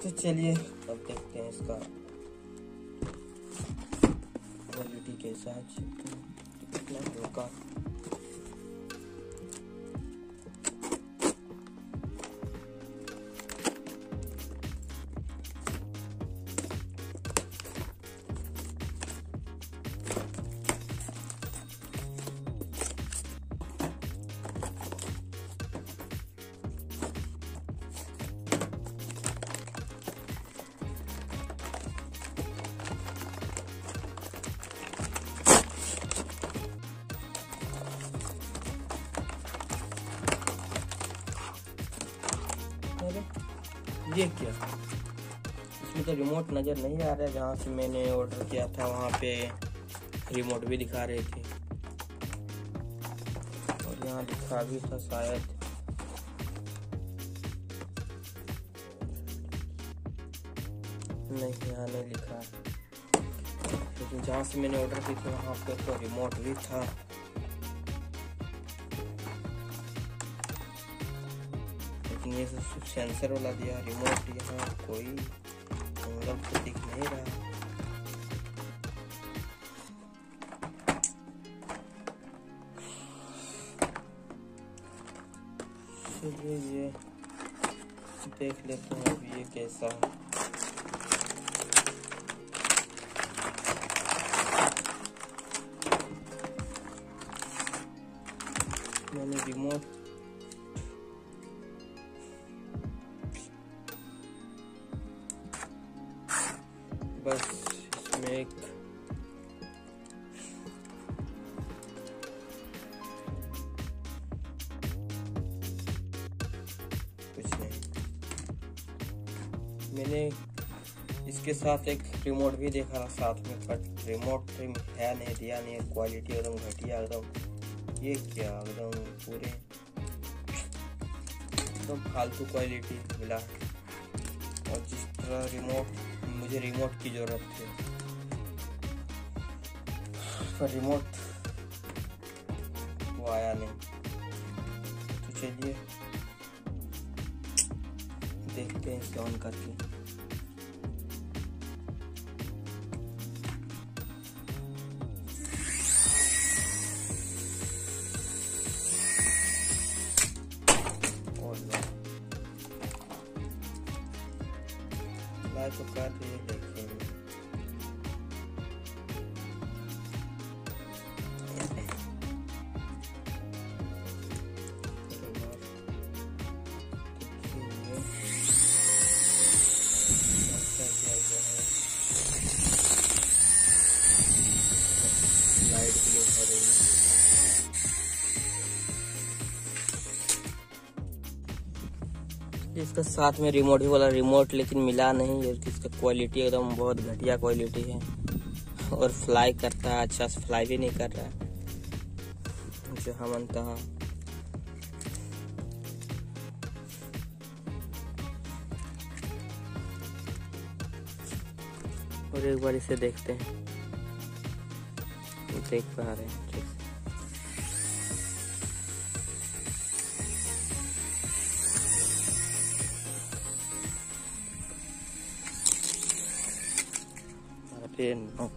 तो चलिए अब देखते हैं इसका क्वालिटी कैसा है, कितना हल्का। ये क्या, इसमें तो रिमोट नज़र नहीं आ रहा है। जहाँ से मैंने ऑर्डर किया था वहाँ पे रिमोट भी दिखा रहे थे और यहाँ लिखा भी था शायद। नहीं, यहाँ नहीं लिखा, लेकिन जहाँ से मैंने ऑर्डर की थी वहाँ पे तो रिमोट भी था। ये सब सेंसर वाला दिया रिमोट, यहाँ कोई एंगल तो दिख नहीं रहा। चलिए ये देख लेते हैं अब ये कैसा है। मैंने रिमोट बस इसमें एक कुछ नहीं, मैंने इसके साथ एक रिमोट भी देखा था साथ में, बट रिमोट है नहीं, दिया नहीं, क्वालिटी एकदम घटिया एकदम। ये क्या एकदम पूरे एकदम फालतू क्वालिटी मिला। और जिस तरह रिमोट, मुझे रिमोट की जरूरत थी पर रिमोट वो आया नहीं। तो चलिए देखते हैं इसे ऑन करके। तो कर दिए, देखेंगे। लाइट ब्लू हो रही है। इसका साथ में रिमोट ही वाला रिमोट लेकिन मिला नहीं है। इसका क्वालिटी एकदम बहुत घटिया क्वालिटी है और फ्लाई करता है, अच्छा से फ्लाई भी नहीं कर रहा है जो हम मनता है। और एक बार इसे देखते हैं, देख पा रहे हैं ठीक से। No.